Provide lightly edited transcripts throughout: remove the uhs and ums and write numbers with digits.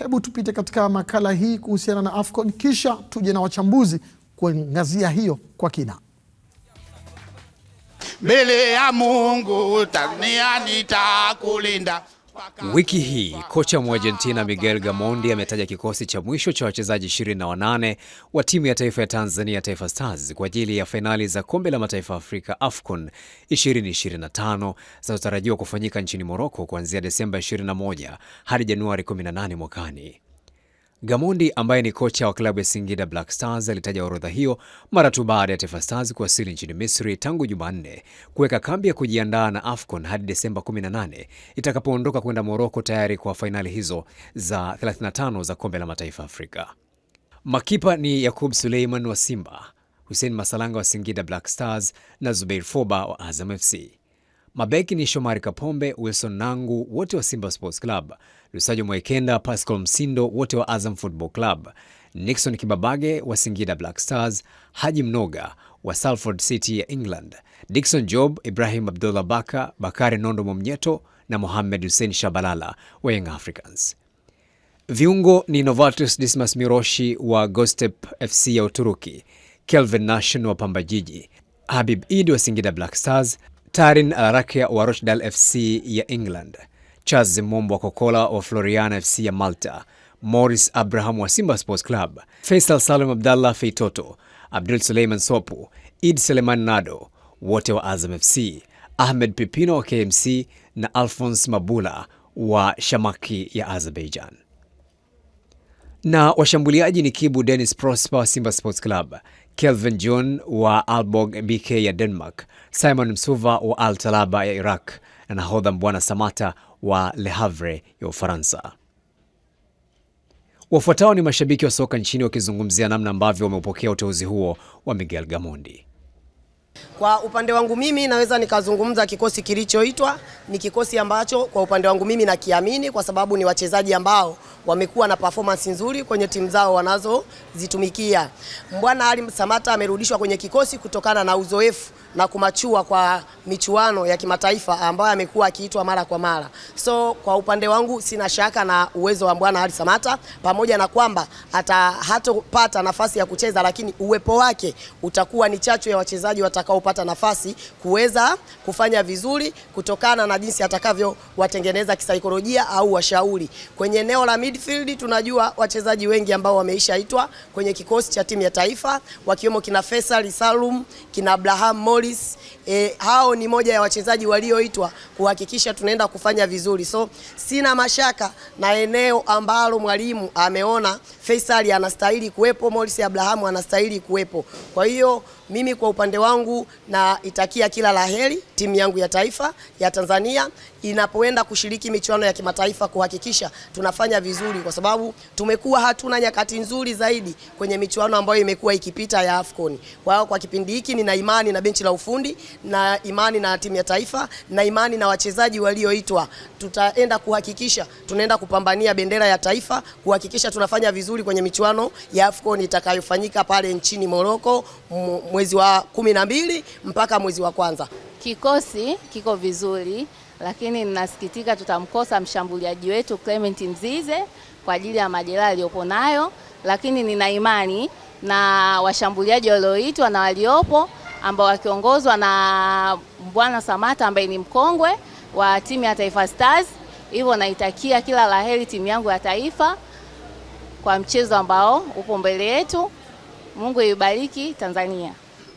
Hebu tupite katika makala hii kuhusiana na AFCON, kisha tuje na wachambuzi kuangazia hiyo kwa kina. Mbele ya Mungu Tanzania nitakulinda. Wiki hii kocha wa Argentina Miguel Gamondi ametaja kikosi cha mwisho cha wachezaji 28 wa timu ya taifa ya Tanzania Taifa Stars kwa ajili ya fainali za kombe la mataifa Afrika AFCON 2025 zinazotarajiwa kufanyika nchini Morocco kuanzia Desemba 21 hadi Januari 18 mwakani. Gamondi ambaye ni kocha wa klabu ya Singida Black Stars alitaja orodha hiyo mara tu baada ya Taifa Stars kuwasili nchini Misri tangu Jumanne kuweka kambi ya kujiandaa na AFCON hadi Desemba 18 itakapoondoka kwenda Morocco tayari kwa fainali hizo za 35 za kombe la mataifa Afrika. Makipa ni Yakub Suleiman wa Simba, Hussein Masalanga wa Singida Black Stars na Zubair Foba wa Azam FC. Mabeki ni Shomari Kapombe, Wilson Nangu wote wa Simba Sports Club, Lusajo Mwekenda, Pascal Msindo wote wa Azam Football Club, Nixon Kibabage wa Singida Black Stars, Haji Mnoga wa Salford City ya England, Dickson Job, Ibrahim Abdullah Baka, Bakari Nondo Momnyeto na Mohamed Hussein Shabalala wa Young Africans. Viungo ni Novatus Dismas Miroshi wa Göztepe FC ya Uturuki, Kelvin Nation wa Pamba Jiji, Habib Eid wa Singida Black Stars, Tarin Al-Arakia wa Rochdale FC ya England, Charles Mombo wa Kokola wa Floriana FC ya Malta, Morris Abraham wa Simba Sports Club, Faisal Salum Abdallah Feitoto, Abdul Suleiman Sopu, Eid Seleman Nado wote wa Azam FC, Ahmed Pipino wa KMC na Alphonse Mabula wa Shamaki ya Azerbaijan. Na washambuliaji ni Kibu Dennis Prosper wa Simba Sports Club, Kelvin John wa Aalborg BK ya Denmark, Simon Msuva wa Al Talaba ya Iraq na nahodha Mbwana Samata wa Le Havre ya Ufaransa. Wafuatao ni mashabiki wa soka nchini wakizungumzia namna ambavyo wameupokea uteuzi huo wa Miguel Gamondi. Kwa upande wangu mimi naweza nikazungumza kikosi kilichoitwa ni kikosi ambacho kwa upande wangu mimi nakiamini, kwa sababu ni wachezaji ambao wamekuwa na performance nzuri kwenye timu zao wanazozitumikia. Mbwana Ali Samata amerudishwa kwenye kikosi kutokana na uzoefu na kumachua kwa michuano ya kimataifa ambayo amekuwa akiitwa mara kwa mara. So kwa upande wangu sina shaka na uwezo wa Mbwana Ali Samata, pamoja na kwamba hatopata nafasi ya kucheza, lakini uwepo wake utakuwa ni chachu ya wachezaji watakaopata nafasi kuweza kufanya vizuri kutokana na jinsi atakavyo watengeneza kisaikolojia au washauri. Kwenye eneo la midfield tunajua wachezaji wengi ambao wameishaitwa kwenye kikosi cha timu ya taifa, wakiwemo kina Faisal Salum, kina Abraham Morris. Hao ni moja ya wachezaji walioitwa kuhakikisha tunaenda kufanya vizuri. So sina mashaka na eneo ambalo mwalimu ameona Faisal anastahili kuwepo, Morris Abraham anastahili kuwepo. Kwa hiyo mimi kwa upande wangu na itakia kila laheri timu yangu ya taifa ya Tanzania inapoenda kushiriki michuano ya kimataifa, kuhakikisha tunafanya vizuri, kwa sababu tumekuwa hatuna nyakati nzuri zaidi kwenye michuano ambayo imekuwa ikipita ya AFCON. Kwa hiyo kwa kipindi hiki nina imani na benchi la ufundi, na imani na timu ya taifa, na imani na wachezaji walioitwa. Tutaenda kuhakikisha tunaenda kupambania bendera ya taifa, kuhakikisha tunafanya vizuri kwenye michuano ya AFCON itakayofanyika pale nchini Morocco mwezi wa 12 mpaka mwezi wa kwanza. Kikosi kiko vizuri, lakini ninasikitika tutamkosa mshambuliaji wetu Clement Mzize kwa ajili ya majeraha aliyopo nayo, lakini nina imani na washambuliaji walioitwa na waliopo ambao wakiongozwa na Mbwana Samata ambaye ni mkongwe wa timu ya Taifa Stars. Hivyo naitakia kila laheri timu yangu ya taifa kwa mchezo ambao upo mbele yetu. Mungu ibariki Tanzania.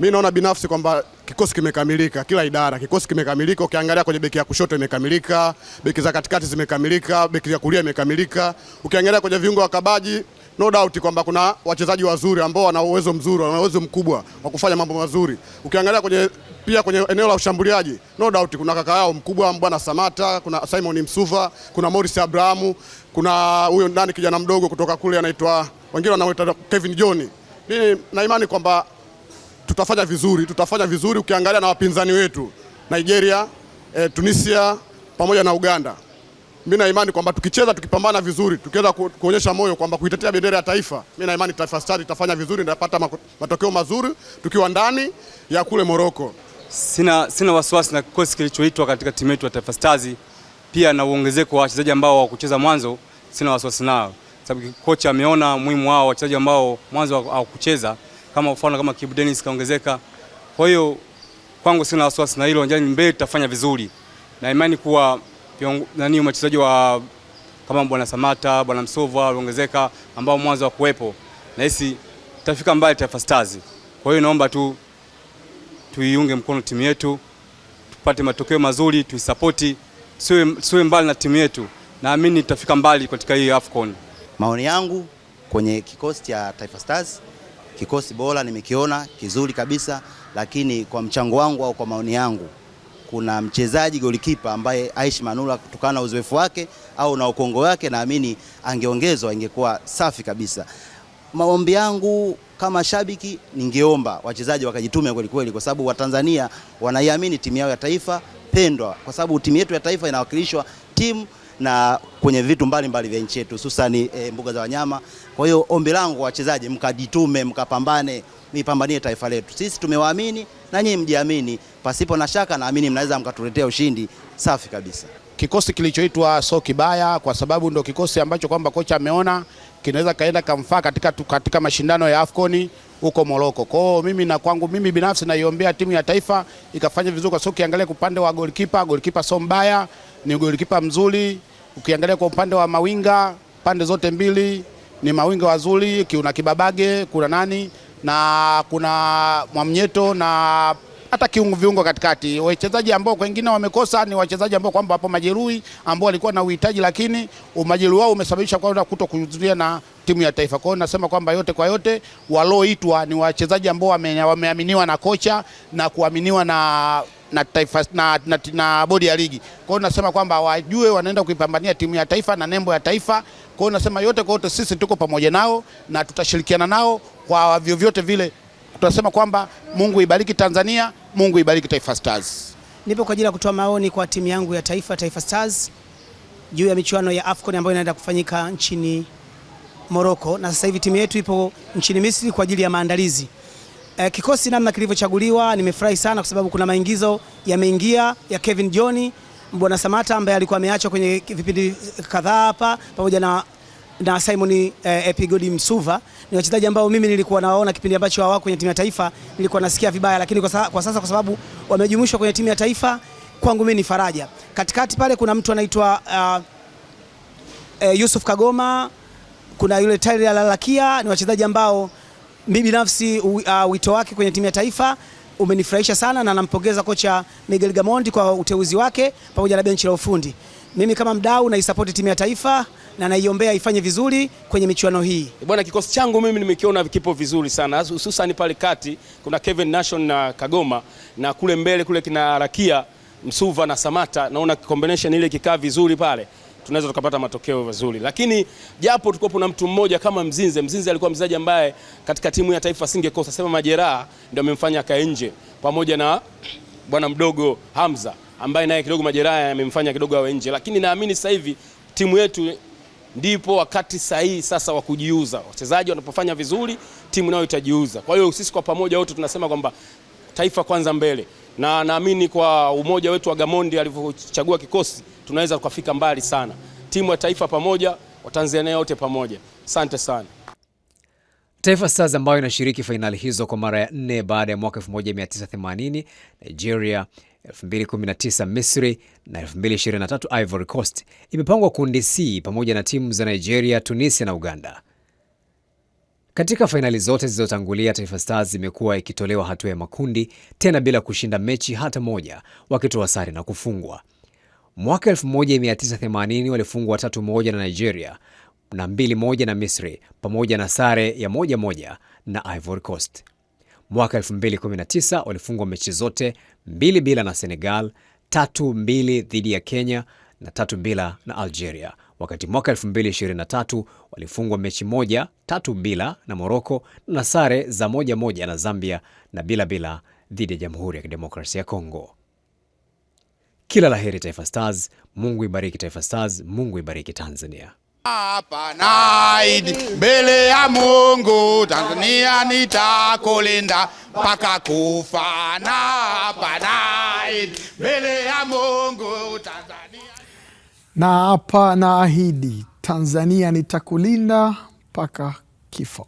Mimi naona binafsi kwamba kikosi kimekamilika, kila idara kikosi kimekamilika. Ukiangalia kwenye beki ya kushoto imekamilika, beki za katikati zimekamilika, beki ya kulia imekamilika. Ukiangalia kwenye viungo wa kabaji, no doubt kwamba kuna wachezaji wazuri ambao wana uwezo mzuri, wana uwezo mkubwa wa kufanya mambo mazuri. Ukiangalia pia kwenye eneo la ushambuliaji, no doubt kuna kaka yao mkubwa Mbwana Samata, kuna Simon Msuva, kuna Morris Abraham, kuna huyo ndani kijana mdogo kutoka kule anaitwa, wengine wanamuita Kevin John. Mimi na imani kwamba tutafanya vizuri ukiangalia na wapinzani wetu Nigeria, Tunisia pamoja na Uganda. Mimi na imani kwamba tukicheza, tukipambana vizuri, tukiweza kuonyesha moyo kwamba kuitetea bendera ya taifa, mimi na imani Taifa Stars itafanya vizuri na itapata matokeo mazuri tukiwa ndani ya kule Morocco. Sina wasiwasi na kikosi kilichoitwa katika timu yetu ya Taifa Stars, pia na uongezeko wa wachezaji ambao wa kucheza mwanzo sina wasiwasi nao. sababu kocha ameona muhimu wao wachezaji ambao mwanzo hawakucheza, kama mfano kama Kibu Denis kaongezeka. Kwa hiyo kwangu sina wasiwasi na hilo, njani mbele tutafanya vizuri. Na imani kuwa wachezaji wa kama Bwana Samata, Bwana Msova waongezeka ambao mwanzo wa kuwepo. Na hisi tutafika mbali Taifa Stars. Kwa hiyo naomba tu tuiunge mkono timu yetu, tupate matokeo mazuri, tuisapoti, siwe mbali na timu yetu. Naamini tutafika mbali katika hii AFCON. Maoni yangu kwenye kikosi cha Taifa Stars, kikosi bora nimekiona kizuri kabisa, lakini kwa mchango wangu au kwa maoni yangu, kuna mchezaji golikipa ambaye Aishi Manula kutokana na uzoefu wake au na ukongo wake, naamini angeongezwa, ingekuwa safi kabisa. Maombi yangu kama shabiki, ningeomba wachezaji wakajitume kweli kweli, kwa sababu Watanzania wanaiamini timu yao ya taifa pendwa, kwa sababu timu yetu ya taifa inawakilishwa timu na kwenye vitu mbalimbali vya nchi yetu, hususan mbuga za wanyama. Kwa hiyo ombi langu wachezaji, mkajitume, mkapambane, mipambanie taifa letu. Sisi tumewaamini na nyinyi mjiamini, pasipo na shaka naamini mnaweza mkatuletea ushindi safi kabisa. Kikosi kilichoitwa sio kibaya, kwa sababu ndio kikosi ambacho kwamba kocha ameona kinaweza kaenda kamfaa katika mashindano ya AFCON huko Morocco. Kwa hiyo mimi binafsi naiombea timu ya taifa ikafanya vizuri, kwa sababu ukiangalia upande wa goalkeeper sio mbaya, ni goalkeeper mzuri. Ukiangalia kwa upande wa mawinga, pande zote mbili ni mawinga wazuri, kuna Kibabage, kuna nani na kuna Mwamnyeto na hata viungo katikati. Wachezaji ambao wengine wamekosa ni wachezaji ambao kwamba hapo majeruhi ambao walikuwa na uhitaji, lakini umajeruhi wao umesababisha kwamba kutokuhudhuria na timu ya taifa. Kwa hiyo nasema kwamba yote kwa yote walioitwa ni wachezaji ambao wameaminiwa na kocha na kuaminiwa na taifa na bodi ya ligi. Kwa hiyo nasema kwamba wajue wanaenda kuipambania timu ya taifa na nembo ya taifa. Kwa hiyo nasema yote kwa yote sisi tuko pamoja nao na tutashirikiana nao kwa vyovyote vile. Tunasema kwamba Mungu ibariki Tanzania, Mungu ibariki Taifa Stars. Nipo kwa ajili ya kutoa maoni kwa timu yangu ya taifa, Taifa Stars, juu ya michuano ya AFCON ambayo inaenda kufanyika nchini Morocco, na sasa hivi timu yetu ipo nchini Misri kwa ajili ya maandalizi. Kikosi namna kilivyochaguliwa nimefurahi sana, kwa sababu kuna maingizo yameingia ya Kevin John, Bwana Samata ambaye alikuwa ameachwa kwenye vipindi kadhaa hapa, pamoja na Simon Epigodi Msuva. Ni wachezaji ambao mimi nilikuwa nawaona kipindi ambacho hawako kwenye timu ya taifa, nilikuwa nasikia vibaya, lakini kwa sasa kwa sababu wamejumuishwa kwenye timu ya taifa, kwangu mimi ni faraja. Katikati pale kuna mtu anaitwa Yusuf Kagoma, kuna yule Tyler Lalakia. Ni wachezaji ambao mimi binafsi wito wake kwenye timu ya taifa umenifurahisha sana, na nampongeza kocha Miguel Gamondi kwa uteuzi wake pamoja na benchi la ufundi. Mimi kama mdau naisupport timu ya taifa na naiombea ifanye vizuri kwenye michuano hii. Bwana, kikosi changu mimi nimekiona kipo vizuri sana, hususan pale kati kuna Kevin Nation na Kagoma, na kule mbele kule kina Rakia, Msuva na Samata. Naona combination ile kikaa vizuri pale, tunaweza tukapata matokeo mazuri. Lakini japo tulikuwa na mtu mmoja kama Mzinze alikuwa mchezaji ambaye katika timu ya taifa singekosa, sema majeraha ndio amemfanya akae nje, pamoja na bwana mdogo Hamza ambaye naye kidogo majeraha yamemfanya kidogo awe nje. Lakini naamini sasa hivi timu yetu ndipo wakati sahihi sasa wa kujiuza. Wachezaji wanapofanya vizuri, timu nayo itajiuza. Kwa hiyo sisi kwa pamoja wote tunasema kwamba taifa kwanza mbele, na naamini kwa umoja wetu wa Gamondi alivyochagua kikosi tunaweza kufika mbali sana. Timu ya taifa pamoja, Watanzania wote pamoja. Asante sana. Taifa Stars ambayo inashiriki fainali hizo kwa mara ya 4 baada ya mwaka 1980, Nigeria, 2019 Misri na 2023 Ivory Coast, imepangwa kundi C pamoja na timu za Nigeria, Tunisia na Uganda. Katika fainali zote zilizotangulia, Taifa Stars imekuwa ikitolewa hatua ya makundi, tena bila kushinda mechi hata moja, wakitoa sare na kufungwa. Mwaka 1980 walifungwa 3-1 na Nigeria na 2-1 na Misri, pamoja na sare ya 1-1 na Ivory Coast. Mwaka 2019 walifungwa mechi zote 2-2 na Senegal, 3-2 dhidi ya Kenya na 3-2 na Algeria. Wakati mwaka 2023 walifungwa mechi moja 3-2 na Morocco na sare za 1-1 na Zambia na 2-2 dhidi ya Jamhuri ya Kidemokrasia ya Kongo. Kila laheri Taifa Stars, Mungu ibariki Taifa Stars, Mungu ibariki Tanzania. Hapa naidi mbele ya Mungu, Tanzania nitakulinda mpaka kufa. Na hapa naidi mbele ya Mungu, Tanzania. Na hapa naahidi Tanzania nitakulinda mpaka kifo.